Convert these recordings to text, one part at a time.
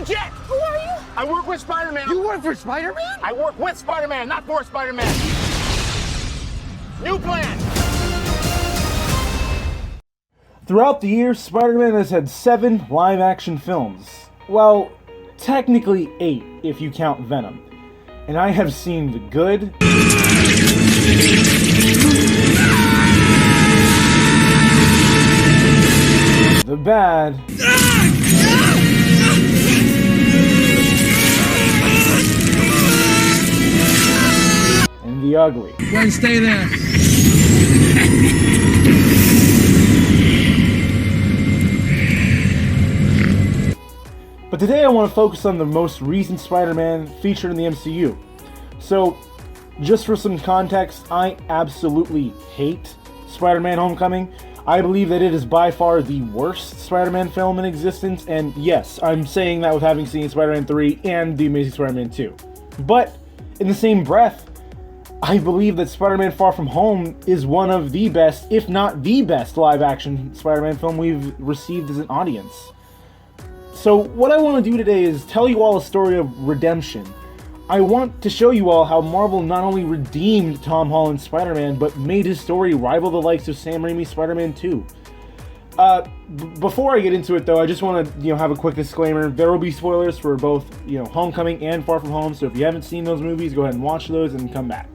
Jet! Who are you? I work with Spider-Man. You work for Spider-Man? I work with Spider-Man, not for Spider-Man. New plan. Throughout the years, Spider-Man has had 7 live-action films. Well, technically 8 if you count Venom. And I have seen the good, the bad, and the ugly. Gwen, stay there. But today I want to focus on the most recent Spider-Man featured in the MCU. So, just for some context, I absolutely hate Spider-Man Homecoming. I believe that it is by far the worst Spider-Man film in existence, and yes, I'm saying that with having seen Spider-Man 3 and The Amazing Spider-Man 2. But, in the same breath, I believe that Spider-Man Far From Home is one of the best, if not the best, live-action Spider-Man film we've received as an audience. So what I want to do today is tell you all a story of redemption. I want to show you all how Marvel not only redeemed Tom Holland's Spider-Man, but made his story rival the likes of Sam Raimi's Spider-Man 2. Before I get into it though, I just want to have a quick disclaimer. There will be spoilers for both Homecoming and Far From Home, so if you haven't seen those movies, go ahead and watch those and come back.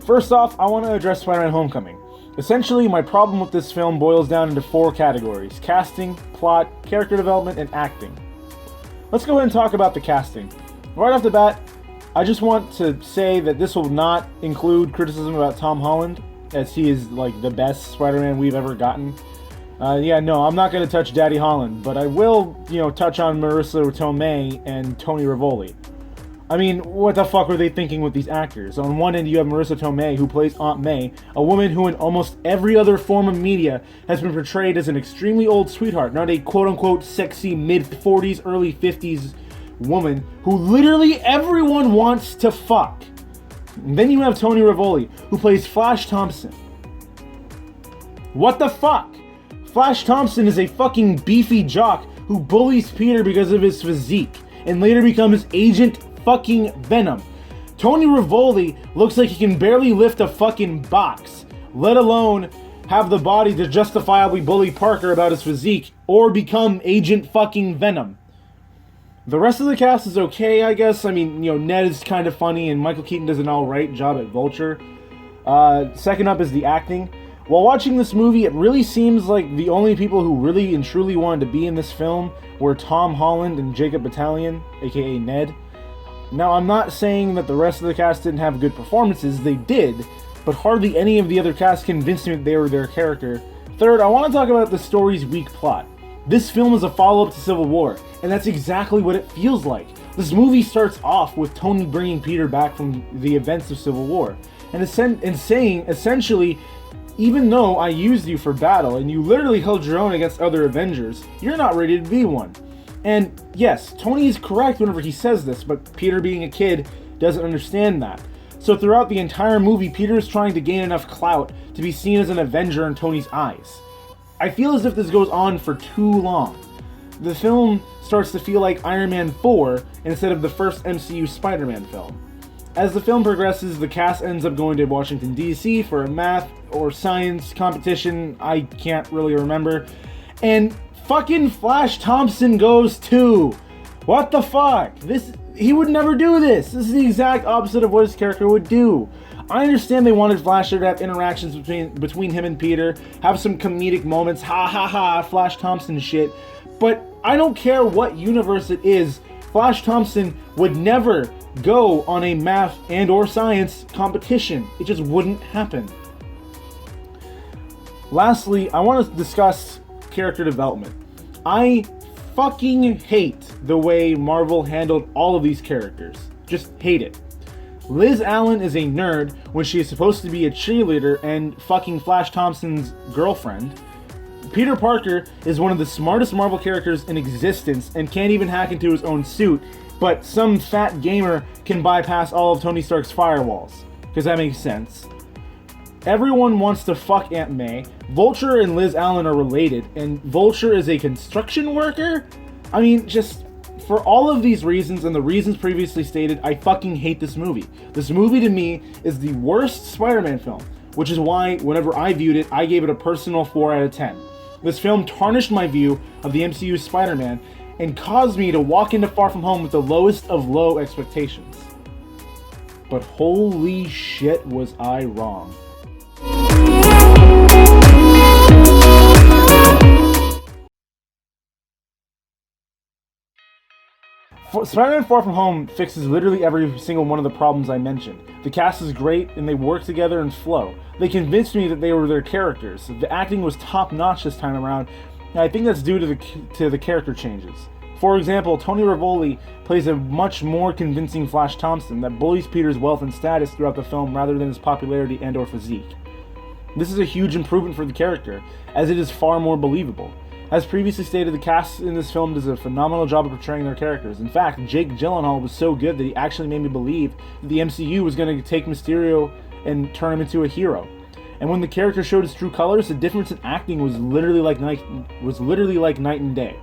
First off, I want to address Spider-Man Homecoming. Essentially, my problem with this film boils down into 4 categories: casting, plot, character development, and acting. Let's go ahead and talk about the casting. Right off the bat, I just want to say that this will not include criticism about Tom Holland, as he is like the best Spider-Man we've ever gotten. No, I'm not going to touch Daddy Holland, but I will, touch on Marissa Tomei and Tony Rivoli. I mean, what the fuck were they thinking with these actors? On one end, you have Marissa Tomei, who plays Aunt May, a woman who in almost every other form of media has been portrayed as an extremely old sweetheart, not a quote-unquote sexy mid-40s, early 50s woman who literally everyone wants to fuck. And then you have Tony Rivoli, who plays Flash Thompson. What the fuck? Flash Thompson is a fucking beefy jock who bullies Peter because of his physique, and later becomes Agent fucking Venom. Tony Rivoli looks like he can barely lift a fucking box, let alone have the body to justifiably bully Parker about his physique or become Agent fucking Venom. The rest of the cast is okay, I guess. I mean, Ned is kind of funny and Michael Keaton does an alright job at Vulture. Second up is the acting. While watching this movie, it really seems like the only people who really and truly wanted to be in this film were Tom Holland and Jacob Batalon, aka Ned. Now, I'm not saying that the rest of the cast didn't have good performances, they did, but hardly any of the other cast convinced me that they were their character. Third, I want to talk about the story's weak plot. This film is a follow-up to Civil War, and that's exactly what it feels like. This movie starts off with Tony bringing Peter back from the events of Civil War, and saying, essentially, even though I used you for battle, and you literally held your own against other Avengers, you're not ready to be one. And yes, Tony is correct whenever he says this, but Peter, being a kid, doesn't understand that. So throughout the entire movie, Peter is trying to gain enough clout to be seen as an Avenger in Tony's eyes. I feel as if this goes on for too long. The film starts to feel like Iron Man 4 instead of the first MCU Spider-Man film. As the film progresses, the cast ends up going to Washington, D.C. for a math or science competition, I can't really remember, and fucking Flash Thompson goes too. What the fuck? He would never do this. This is the exact opposite of what his character would do. I understand they wanted Flash to have interactions between him and Peter, have some comedic moments, ha ha ha, Flash Thompson shit, but I don't care what universe it is, Flash Thompson would never go on a math and or science competition. It just wouldn't happen. Lastly, I want to discuss character development. I fucking hate the way Marvel handled all of these characters. Just hate it. Liz Allen is a nerd when she is supposed to be a cheerleader and fucking Flash Thompson's girlfriend. Peter Parker is one of the smartest Marvel characters in existence and can't even hack into his own suit, but some fat gamer can bypass all of Tony Stark's firewalls, because that makes sense. Everyone wants to fuck Aunt May. Vulture and Liz Allen are related, and Vulture is a construction worker? I mean, just for all of these reasons and the reasons previously stated, I fucking hate this movie. This movie to me is the worst Spider-Man film, which is why whenever I viewed it, I gave it a personal 4 out of 10. This film tarnished my view of the MCU's Spider-Man and caused me to walk into Far From Home with the lowest of low expectations. But holy shit was I wrong. Spider-Man Far From Home fixes literally every single one of the problems I mentioned. The cast is great, and they work together and flow. They convinced me that they were their characters. The acting was top-notch this time around, and I think that's due to the character changes. For example, Tony Rivoli plays a much more convincing Flash Thompson that bullies Peter's wealth and status throughout the film rather than his popularity and/or physique. This is a huge improvement for the character, as it is far more believable. As previously stated, the cast in this film does a phenomenal job of portraying their characters. In fact, Jake Gyllenhaal was so good that he actually made me believe that the MCU was going to take Mysterio and turn him into a hero. And when the character showed his true colors, the difference in acting was literally like night and day.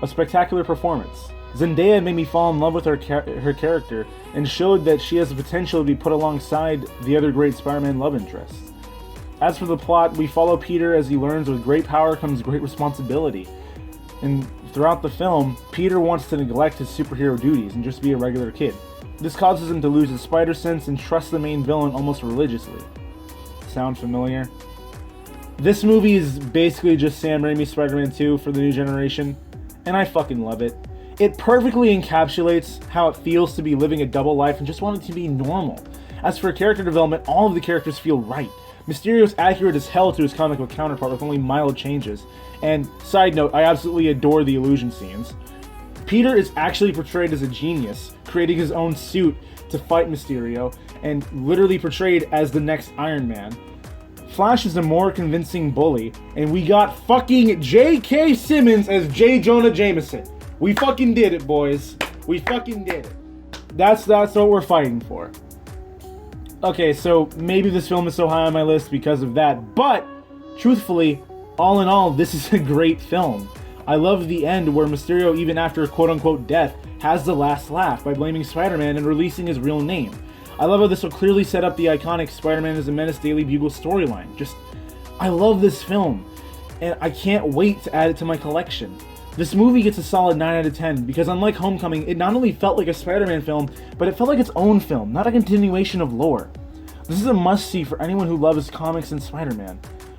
A spectacular performance. Zendaya made me fall in love with her character and showed that she has the potential to be put alongside the other great Spider-Man love interests. As for the plot, we follow Peter as he learns with great power comes great responsibility. And throughout the film, Peter wants to neglect his superhero duties and just be a regular kid. This causes him to lose his spider sense and trust the main villain almost religiously. Sound familiar? This movie is basically just Sam Raimi's Spider-Man 2 for the new generation, and I fucking love it. It perfectly encapsulates how it feels to be living a double life and just want it to be normal. As for character development, all of the characters feel right. Mysterio's accurate as hell to his comic book counterpart with only mild changes. And, side note, I absolutely adore the illusion scenes. Peter is actually portrayed as a genius, creating his own suit to fight Mysterio, and literally portrayed as the next Iron Man. Flash is a more convincing bully, and we got fucking J.K. Simmons as J. Jonah Jameson. We fucking did it, boys. We fucking did it. That's what we're fighting for. Okay, so maybe this film is so high on my list because of that, but truthfully, all in all, this is a great film. I love the end where Mysterio, even after quote-unquote death, has the last laugh by blaming Spider-Man and releasing his real name. I love how this will clearly set up the iconic Spider-Man is a Menace Daily Bugle storyline. I love this film, and I can't wait to add it to my collection. This movie gets a solid 9 out of 10 because unlike Homecoming, it not only felt like a Spider-Man film, but it felt like its own film, not a continuation of lore. This is a must-see for anyone who loves comics and Spider-Man,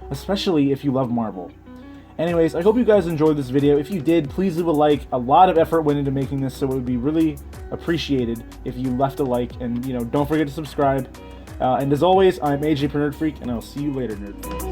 especially if you love Marvel. Anyways, I hope you guys enjoyed this video. If you did, please leave a like. A lot of effort went into making this, so it would be really appreciated if you left a like, and don't forget to subscribe. And as always, I'm AJ Nerd Freak, and I'll see you later, Nerd Freak.